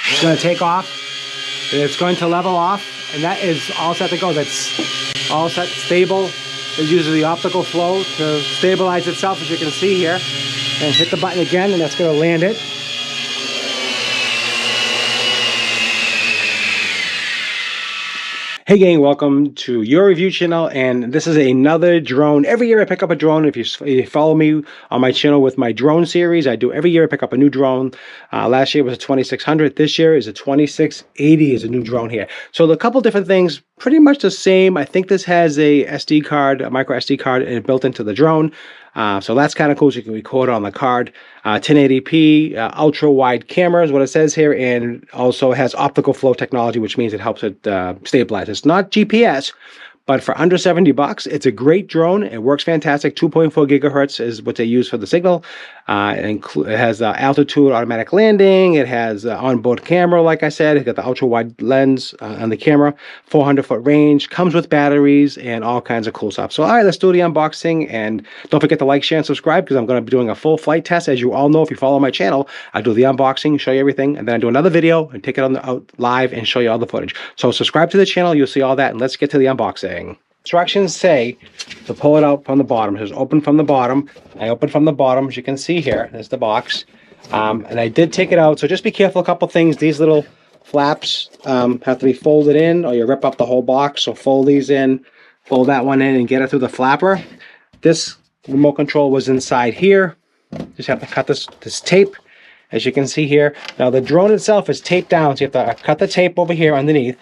It's going to take off. It's going to level off, and that is all set to go. That's all set, stable. It uses the optical flow to stabilize itself, as you can see here. And hit the button again, and that's going to land it. Hey gang, welcome to your review channel, and this is another drone. Every year I pick up a drone. If you follow me on my channel with my drone series, I do every year I pick up a new drone. Last year was a 2600. This year is a 2680 is a new drone here. So a couple different things, pretty much the same. I think this has a SD card, a micro SD card built into the drone. So that's kind of cool, so you can record on the card. 1080p, ultra wide camera is what it says here, and also has optical flow technology, which means it helps it stabilize. It's not GPS, but for under 70 bucks, it's a great drone. It works fantastic. 2.4 gigahertz is what they use for the signal. It has altitude automatic landing. It has onboard camera, like I said. It's got the ultra wide lens on the camera, 400-foot range, comes with batteries and all kinds of cool stuff. So, all right, let's do the unboxing. And don't forget to like, share, and subscribe, because I'm going to be doing a full flight test. As you all know, if you follow my channel, I do the unboxing, show you everything, and then I do another video and take it out live and show you all the footage. So subscribe to the channel. You'll see all that, and let's get to the unboxing. Instructions say to pull it out from the bottom. It says open from the bottom. I opened from the bottom, as you can see here. There's the box. And I did take it out, so just be careful. A couple things. These little flaps have to be folded in, or you rip up the whole box. So fold these in, fold that one in, and get it through the flapper. This remote control was inside here. Just have to cut this tape, as you can see here. Now the drone itself is taped down, so you have to cut the tape over here underneath.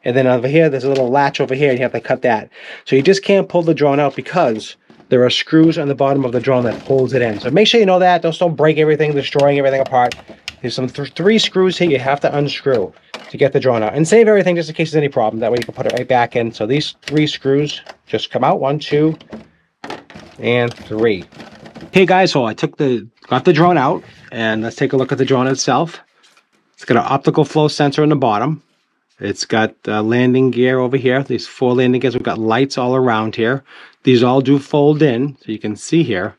And then over here, there's a little latch over here, and you have to cut that. So you just can't pull the drone out, because there are screws on the bottom of the drone that holds it in. So make sure you know that. Don't break everything, destroying everything apart. There's some three screws here you have to unscrew to get the drone out. And save everything just in case there's any problem. That way you can put it right back in. So these three screws just come out. 1, 2, and 3. Hey guys, so I got the drone out, and let's take a look at the drone itself. It's got an optical flow sensor in the bottom. It's got landing gear over here. These 4 landing gears. We've got lights all around here. These all do fold in, so you can see here.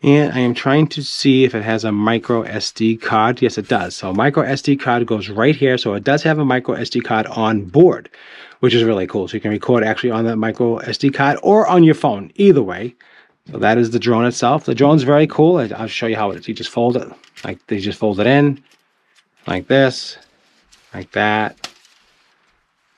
And I am trying to see if it has a micro SD card. Yes, it does. So micro SD card goes right here. So it does have a micro SD card on board, which is really cool. So you can record actually on the micro SD card or on your phone, either way. So that is the drone itself. The drone's very cool. I'll show you how it is. You just fold it, like they just fold it in, like this, like that.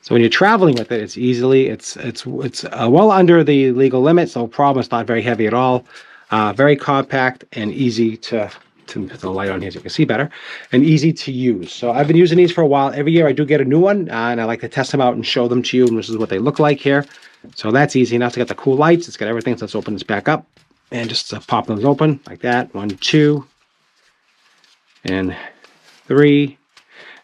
So when you're traveling with it, it's well under the legal limits. No problem. It's not very heavy at all. Very compact and easy to put the light on here so you can see better, and easy to use. So I've been using these for a while. Every year I do get a new one, and I like to test them out and show them to you. And this is what they look like here. So that's easy enough. It's got the cool lights. It's got everything. So let's open this back up and just pop those open like that. 1, 2, and 3.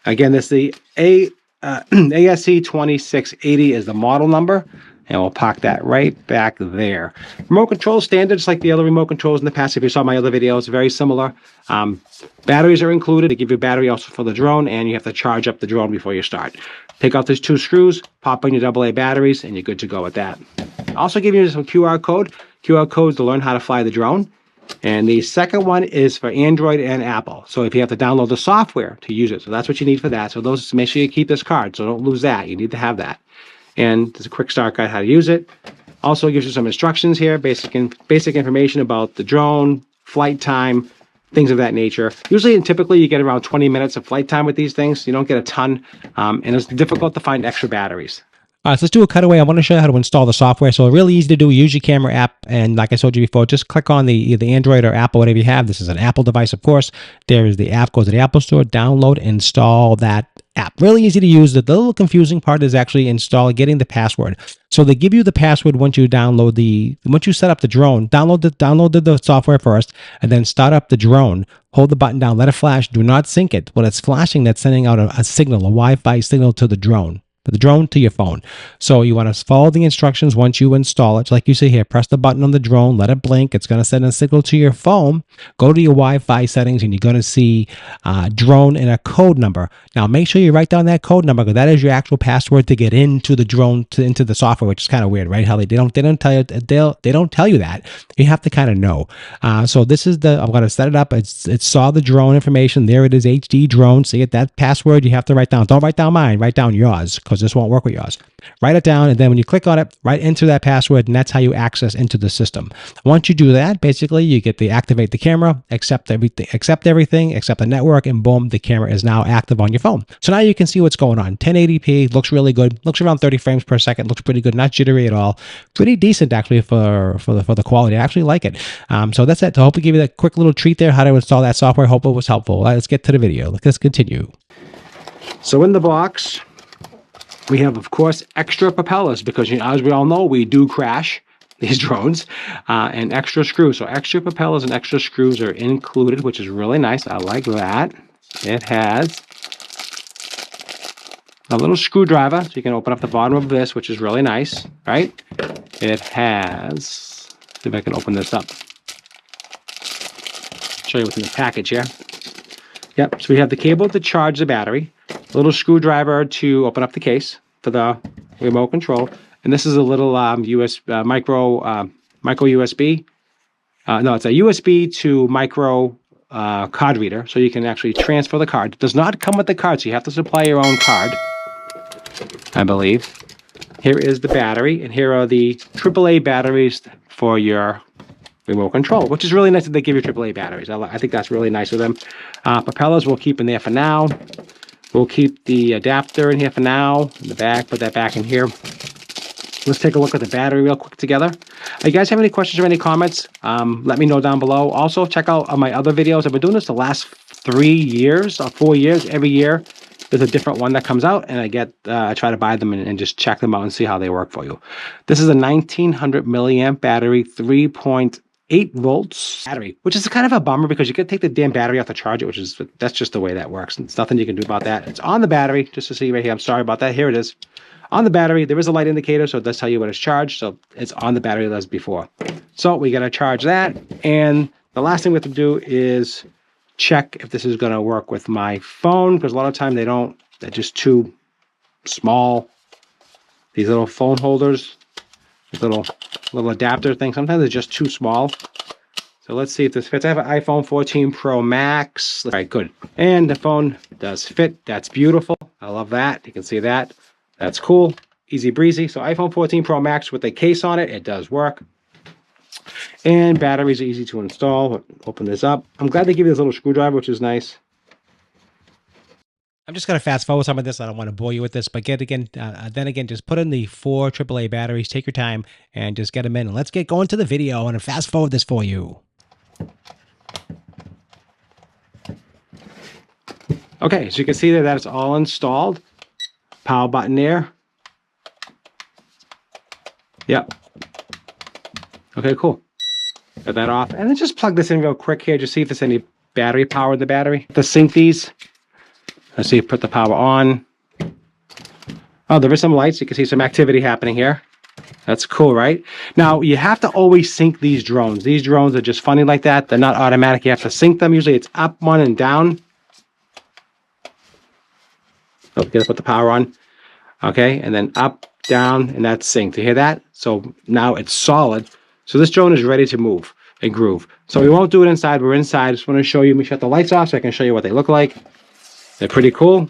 Again, this is the ASC 2680 is the model number, and we'll park that right back there. Remote control standard, just like the other remote controls in the past. If you saw my other videos, very similar. Batteries are included. They give you a battery also for the drone, and you have to charge up the drone before you start. Take out these 2 screws, pop in your AA batteries, and you're good to go with that. Also give you some QR code. QR codes to learn how to fly the drone. And the second one is for Android and Apple. So if you have to download the software to use it, so that's what you need for that. So those, make sure you keep this card, so don't lose that. You need to have that. And there's a quick start guide how to use it. Also gives you some instructions here, basic information about the drone, flight time, things of that nature. Usually and typically you get around 20 minutes of flight time with these things. You don't get a ton, and it's difficult to find extra batteries. All right, so let's do a cutaway. I want to show you how to install the software. So really easy to do. Use your camera app, and like I told you before, just click on either Android or Apple, whatever you have. This is an Apple device, of course. There is the app. Go to the Apple Store, download, install that app. Really easy to use. The little confusing part is actually getting the password. So they give you the password once you once you set up the drone. Download the software first, and then start up the drone. Hold the button down, let it flash. Do not sync it. When it's flashing, that's sending out a signal, a Wi-Fi signal to the drone. the drone to your phone. So you want to follow the instructions once you install it. Like you see here, press the button on the drone, let it blink. It's going to send a signal to your phone. Go to your Wi-Fi settings and you're going to see drone and a code number. Now make sure you write down that code number because that is your actual password to get into the drone, into the software, which is kind of weird, right? How they don't tell you, they don't tell you that. You have to kind of know. So this is I'm going to set it up. It saw the drone information. There it is, HD drone. See it? That password you have to write down. Don't write down mine. Write down yours because this won't work with yours. Write it down, and then when you click on it, write enter that password, and that's how you access into the system. Once you do that, basically you get to activate the camera, accept everything, accept the network, and boom, the camera is now active on your phone. So now you can see what's going on. 1080p looks really good. Looks around 30 frames per second. Looks pretty good. Not jittery at all. Pretty decent actually for the quality. I actually like it. So that's it. So I hope to give you that quick little treat there, how to install that software. Hope it was helpful. Let's get to the video. Let's continue. So in the box, we have, of course, extra propellers because, as we all know, we do crash these drones, and extra screws. So extra propellers and extra screws are included, which is really nice. I like that. It has a little screwdriver, so you can open up the bottom of this, which is really nice, right? It has, see if I can open this up. Show you what's in the package here. Yep, so we have the cable to charge the battery, a little screwdriver to open up the case for the remote control, and this is a little micro USB. No, it's a USB to micro card reader, so you can actually transfer the card. It does not come with the card, so you have to supply your own card, I believe. Here is the battery, and here are the AAA batteries for your remote control, which is really nice that they give you AAA batteries. I think that's really nice of them. Propellers we'll keep in there for now. We'll keep the adapter in here for now, in the back, put that back in here. Let's take a look at the battery real quick together. You guys have any questions or any comments? Let me know down below. Also, check out my other videos. I've been doing this the last 3 years or 4 years. Every year, there's a different one that comes out, and I try to buy them and just check them out and see how they work for you. This is a 1900 milliamp battery, 3.8 volts battery, which is kind of a bummer because you can take the damn battery out to charge it, that's just the way that works. There's nothing you can do about that. It's on the battery, just to see right here. I'm sorry about that. Here it is. On the battery, there is a light indicator, so it does tell you when it's charged. So it's on the battery as before. So we got to charge that. And the last thing we have to do is check if this is going to work with my phone, because a lot of time they don't. They're just too small. These little phone holders, these little adapter thing, sometimes they're just too small. So let's see if this fits. I have an iPhone 14 Pro Max. All right, good. And the phone does fit. That's beautiful. I love that. You can see that. That's cool. Easy breezy. So iPhone 14 Pro Max with a case on it. It does work. And batteries are easy to install. Open this up. I'm glad they give you this little screwdriver, which is nice. I'm just going to fast forward some of this. I don't want to bore you with this, but then again, just put in the 4 AAA batteries. Take your time and just get them in. And let's get going to the video. I'm going to fast forward this for you. Okay, so you can see that it's all installed. Power button there. Yep. Okay, cool. Got that off. And then just plug this in real quick here, just see if there's any battery power in the battery. To sync these. Let's see, put the power on. Oh, there is some lights. You can see some activity happening here. That's cool, right? Now, you have to always sync these drones. These drones are just funny like that. They're not automatic. You have to sync them. Usually it's up one and down. Oh, gotta put the power on. Okay, and then up, down, and that's synced. You hear that? So now it's solid. So this drone is ready to move and groove. So we won't do it inside. We're inside. Just want to show you. Let me shut the lights off so I can show you what they look like. They're pretty cool.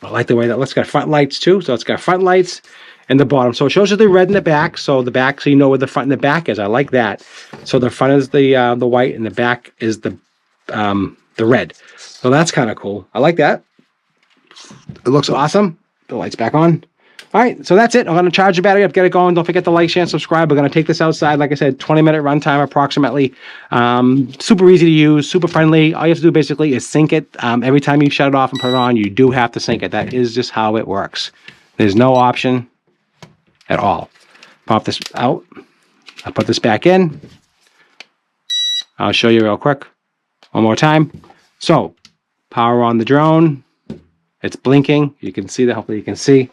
I like the way that looks. It's got front lights too. So it's got front lights and the bottom. So it shows you the red in the back. So the back, so you know where the front and the back is. I like that. So the front is the white and the back is the red. So that's kind of cool. I like that. It looks awesome. The light's back on. All right, so that's it. I'm going to charge the battery up, get it going. Don't forget to like, share, and subscribe. We're going to take this outside. Like I said, 20-minute runtime approximately. Super easy to use, super friendly. All you have to do basically is sync it. Every time you shut it off and put it on, you do have to sync it. That is just how it works. There's no option at all. Pop this out. I'll put this back in. I'll show you real quick. One more time. So, power on the drone. It's blinking. You can see that. Hopefully you can see.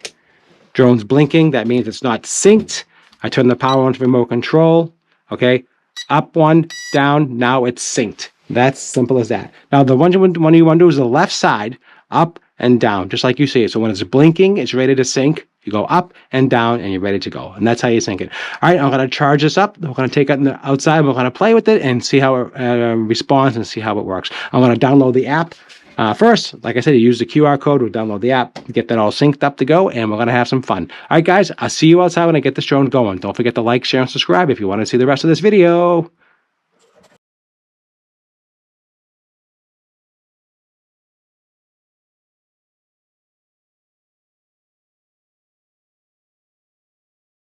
Drone's blinking. That means it's not synced. I turn the power on to remote control. Okay. Up one, down. Now it's synced. That's simple as that. Now the one you want to do is the left side, up and down, just like you see it. So when it's blinking, it's ready to sync. You go up and down and you're ready to go. And that's how you sync it. All right, I'm going to charge this up. We're going to take it outside. We're going to play with it and see how it responds and see how it works. I'm going to download the app. First, like I said, you use the QR code. We'll download the app, get that all synced up to go, and we're going to have some fun. All right, guys, I'll see you outside when I get this drone going. Don't forget to like, share, and subscribe if you want to see the rest of this video.